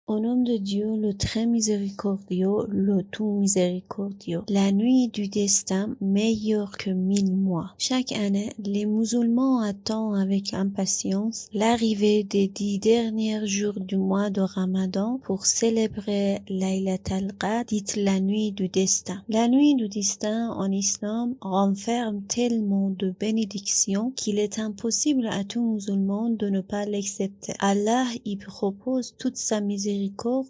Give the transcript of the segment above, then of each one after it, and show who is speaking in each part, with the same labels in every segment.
Speaker 1: Au nom de Dieu, le très miséricordieux, le tout miséricordieux. La nuit du destin meilleure que 1000 mois. Chaque année, les musulmans attendent avec impatience l'arrivée des 10 derniers jours du mois de Ramadan pour célébrer Laylat al-Qadr, dite la nuit du destin. La nuit du destin en islam renferme tellement de bénédictions qu'il est impossible à tout musulman de ne pas l'accepter. Allah y propose toute sa miséricorde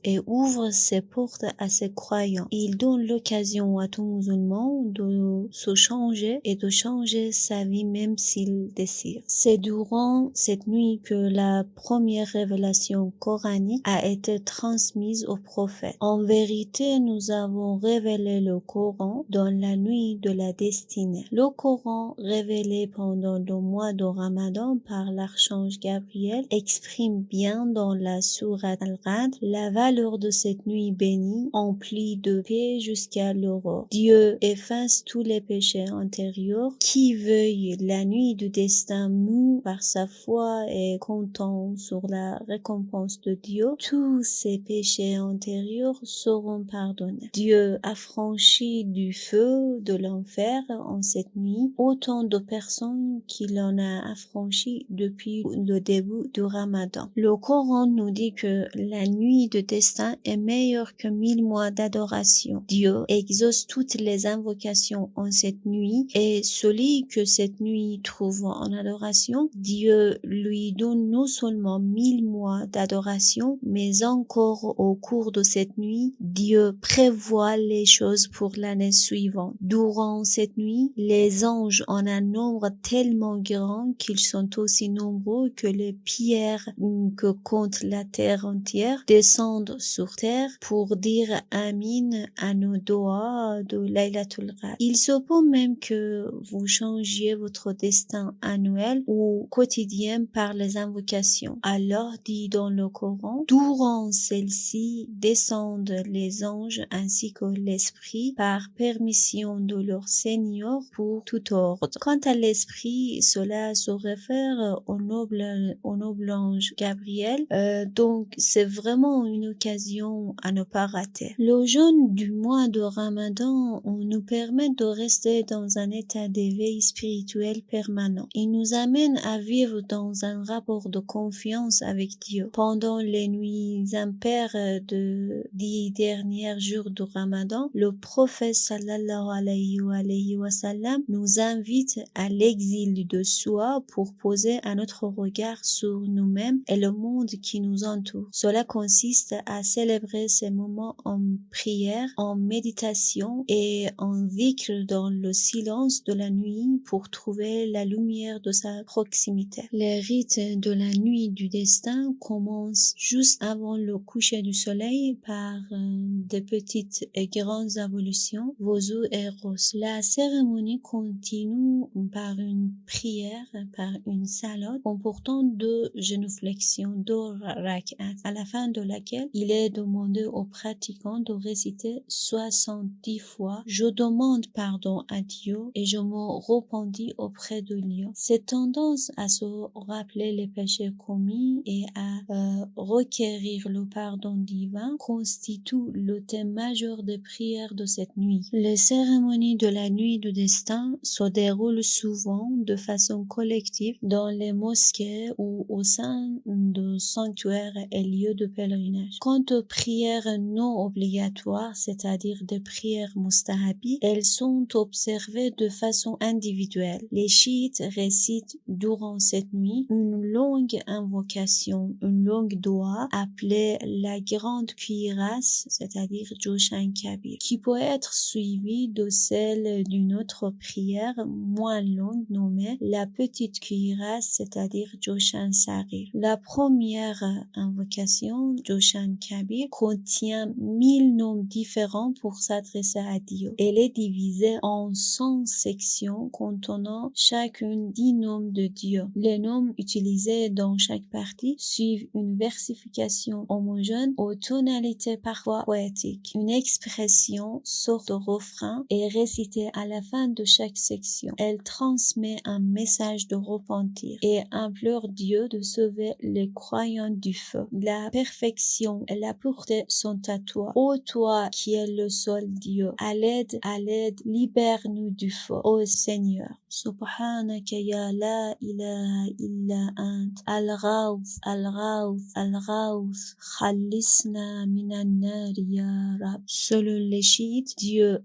Speaker 1: et ouvre ses portes à ses croyants. Il donne l'occasion à tout musulman de se changer et de changer sa vie même s'il désire. C'est durant cette nuit que la première révélation coranique a été transmise au prophète. En vérité, nous avons révélé le Coran dans la nuit de la destinée. Le Coran, révélé pendant le mois de Ramadan par l'archange Gabriel, exprime bien dans la sourate Al-Qadr la valeur de cette nuit bénie, emplie de paix jusqu'à l'aurore. Dieu efface tous les péchés antérieurs. Qui veuille la nuit du destin mou par sa foi et comptant sur la récompense de Dieu, tous ses péchés antérieurs seront pardonnés. Dieu a franchi du feu de l'enfer en cette nuit autant de personnes qu'il en a affranchi depuis le début du Ramadan. Le Coran nous dit que la nuit de destin est meilleure que 1000 mois d'adoration. Dieu exauce toutes les invocations en cette nuit et celui que cette nuit trouve en adoration, Dieu lui donne non seulement 1000 mois d'adoration, mais encore au cours de cette nuit, Dieu prévoit les choses pour l'année suivante. Durant cette nuit, les anges en un nombre tellement grand qu'ils sont aussi nombreux que les pierres que compte la terre entière descendent sur terre pour dire Amin à nos doigts de Laylatul Qadr. Il se peut même que vous changiez votre destin annuel ou quotidien par les invocations. Allah dit dans le Coran, durant celle-ci descendent les anges ainsi que l'esprit par permission de leur Seigneur pour tout ordre. Quant à l'esprit, cela se réfère au noble ange Gabriel, donc c'est vraiment une occasion à ne pas rater. Le jeûne du mois de Ramadan nous permet de rester dans un état d'éveil spirituel permanent. Il nous amène à vivre dans un rapport de confiance avec Dieu. Pendant les nuits impaires de 10 derniers jours du Ramadan, le prophète sallallahu alayhi wa sallam nous invite à l'exil de soi pour poser un autre regard sur nous-mêmes et le monde qui nous entoure. Cela consiste à célébrer ces moments en prière, en méditation et en dhikr dans le silence de la nuit pour trouver la lumière de sa proximité. Les rites de la nuit du destin commencent juste avant le coucher du soleil par des petites et grandes ablutions, wudu et ghusl. La cérémonie continue par une prière, par une salat comportant 2 génuflexions, 2 rak'at, à la fin de laquelle il est demandé aux pratiquants de réciter 70 fois « Je demande pardon à Dieu et je me repentis auprès de Dieu ». Cette tendance à se rappeler les péchés commis et à requérir le pardon divin constitue le thème majeur des prières de cette nuit. Les cérémonies de la nuit du destin se déroulent souvent de façon collective dans les mosquées ou au sein de sanctuaires et lieux de pèlerinage. Quant aux prières non obligatoires, c'est-à-dire des prières mustahabi, elles sont observées de façon individuelle. Les chiites récitent durant cette nuit une longue invocation, une longue doua appelée la grande cuirasse, c'est-à-dire Joshan Kabir, qui peut être suivie de celle d'une autre prière moins longue nommée la petite cuirasse, c'est-à-dire Joshan Sarir. La première invocation, Joshan Kabir, contient 1000 noms différents pour s'adresser à Dieu. Elle est divisée en 100 sections contenant chacune 10 noms de Dieu. Les noms utilisés dans chaque partie suivent une versification homogène aux tonalités parfois poétiques. Une expression sort de refrain est récitée à la fin de chaque section. Elle transmet un message de repentir et implore Dieu de sauver les croyants du feu. La perfection perfection et la pureté sont à toi. Ô toi qui es le seul Dieu, à l'aide, libère-nous du feu. Ô Seigneur, Subhanaka ya la ilaha illa ant, al-Ghawth, al-Ghawth, al-Ghawth, khalisna minan nar ya Rab. Selon les chiites, Dieu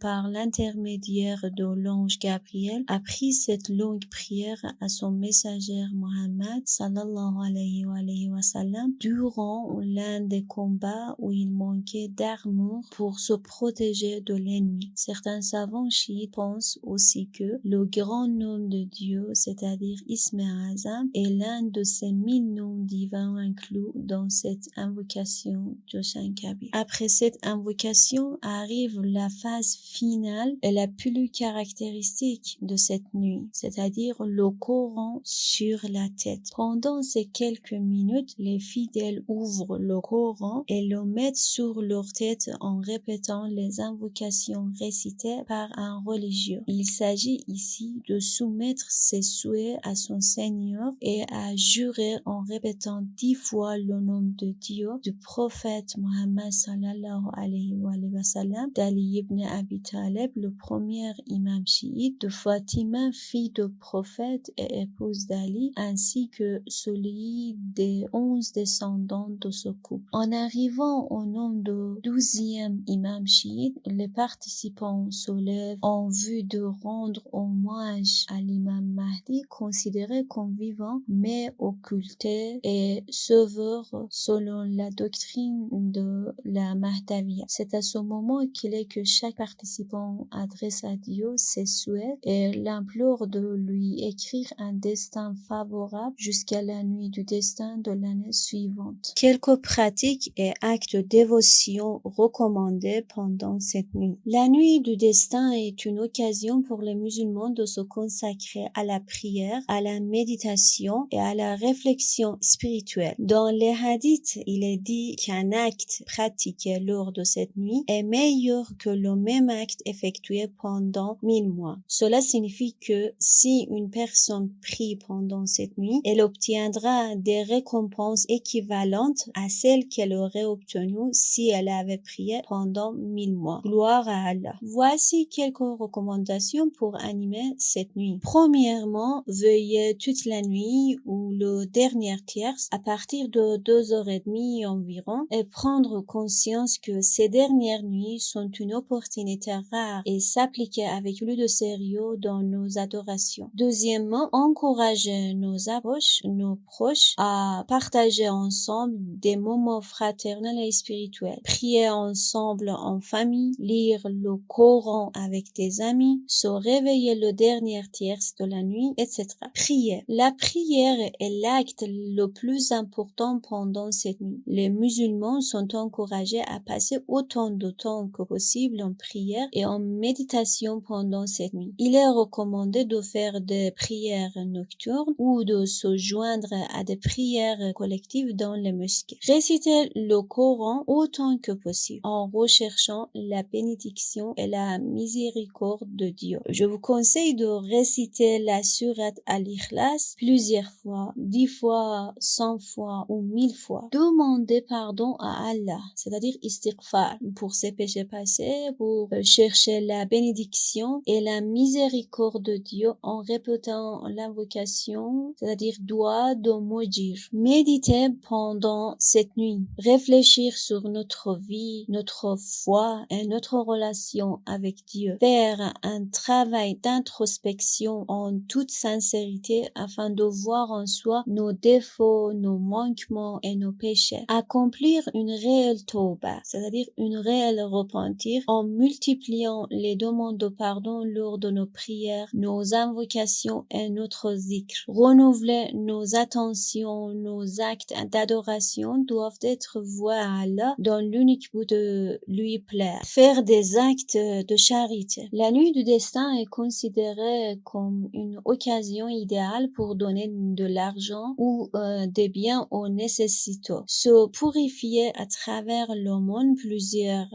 Speaker 1: par l'intermédiaire de l'ange Gabriel a pris cette longue prière à son messager Mohammed sallallahu alayhi wa sallam durant l'un des combats où il manquait d'armure pour se protéger de l'ennemi. Certains savants chiites pensent aussi que le grand nom de Dieu, c'est-à-dire Ism Azam, est l'un de ces 1000 noms divins inclus dans cette invocation Joshan Kabir. Après cette invocation arrive la phase finale et la plus caractéristique de cette nuit, c'est-à-dire le Coran sur la tête. Pendant ces quelques minutes, les fidèles ouvrent le Coran et le mettent sur leur tête en répétant les invocations récitées par un religieux. Il s'agit ici de soumettre ses souhaits à son Seigneur et à jurer en répétant 10 fois le nom de Dieu, du prophète Mohammed sallallahu alayhi wa sallam, d'Ali ibn Abi Talib, le premier imam chiite, de Fatima, fille de prophète et épouse d'Ali, ainsi que celui des 11 descendants de ce couple. En arrivant au nom de 12e imam chiite, les participants se lèvent en vue de rendre hommage à l'imam Mahdi, considéré comme vivant mais occulté et sauveur selon la doctrine de la Mahdaviya. C'est à ce moment qu'il est que chaque participant adresse à Dieu ses souhaits et l'implore de lui écrire un destin favorable jusqu'à la nuit du destin de l'année suivante. Quelques pratiques et actes de dévotion recommandés pendant cette nuit. La nuit du destin est une occasion pour les musulmans de se consacrer à la prière, à la méditation et à la réflexion spirituelle. Dans les hadiths, il est dit qu'un acte pratiqué lors de cette nuit est meilleur que le même acte effectué pendant 1000 mois. Cela signifie que si une personne prie pendant cette nuit, elle obtiendra des récompenses équivalentes à celles qu'elle aurait obtenues si elle avait prié pendant 1000 mois. Gloire à Allah. Voici quelques recommandations pour animer cette nuit. Premièrement, veillez toute la nuit ou le dernier tierce à partir de 2h30 environ et prendre conscience que ces dernières nuits sont une opportunité rare et s'appliquer avec plus de sérieux dans nos adorations. Deuxièmement, encourager nos approches, nos proches à partager ensemble des moments fraternels et spirituels. Prier ensemble en famille, lire le Coran avec des amis, se réveiller le dernier tierce de la nuit, etc. Prier. La prière est l'acte le plus important pendant cette nuit. Les musulmans sont encouragés à passer autant de temps que possible en prière et en méditation pendant cette nuit. Il est recommandé de faire des prières nocturnes ou de se joindre à des prières collectives dans les mosquées. Réciter le Coran autant que possible en recherchant la bénédiction et la miséricorde de Dieu. Je vous conseille de réciter la sourate Al-Ikhlas plusieurs fois, 10 fois, 100 fois ou 1000 fois. Demandez pardon à Allah, c'est-à-dire istighfar pour ses péchés passés, pour chercher la bénédiction et la miséricorde de Dieu en répétant l'invocation, c'est-à-dire Dua de Mujir. Méditez pendant cette nuit. Réfléchir sur notre vie, notre foi et notre relation avec Dieu. Faire un travail d'introspection en toute sincérité afin de voir en soi nos défauts, nos manquements et nos péchés. Accomplir une réelle tauba, c'est-à-dire une réelle repentir en multipliant les demandes de pardon lors de nos prières, nos invocations et notre zikr. Renouveler nos attentions, nos actes d'adoration doivent être voués à Allah dans l'unique but de lui plaire. Faire des actes de charité. La nuit du destin est considérée considéré comme une occasion idéale pour donner de l'argent ou des biens aux nécessiteux. Se purifier à travers le monde, plusieurs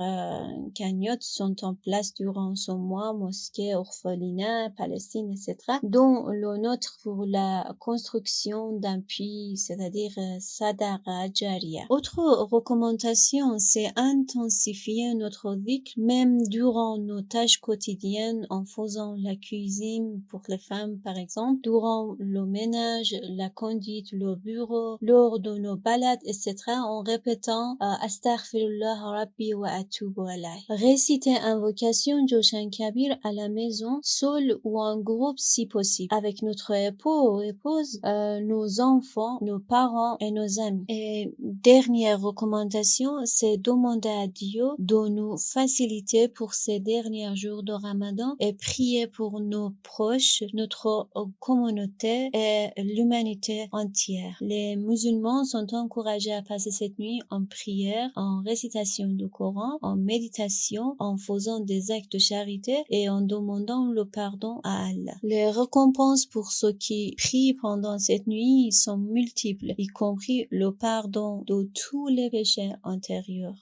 Speaker 1: cagnottes sont en place durant ce mois, mosquées, orphelinats, Palestine, etc., dont le nôtre pour la construction d'un puits, c'est-à-dire Sadara Jariya. Autre recommandation, c'est intensifier notre dhikr même durant nos tâches quotidiennes en faisant la cuisine pour les femmes par exemple, durant le ménage, la conduite, le bureau, lors de nos balades, etc. en répétant Astaghfirullah Rabbi wa atubu alayh. Réciter invocation Joshan Kabir à la maison, seul ou en groupe si possible, avec notre époux ou épouse, nos enfants, nos parents et nos amis. Et dernière recommandation, c'est demander à Dieu de nous faciliter pour ces derniers jours de Ramadan et prier pour nos proches, notre communauté et l'humanité entière. Les musulmans sont encouragés à passer cette nuit en prière, en récitation du Coran, en méditation, en faisant des actes de charité et en demandant le pardon à Allah. Les récompenses pour ceux qui prient pendant cette nuit sont multiples, y compris le pardon de tous les péchés antérieurs.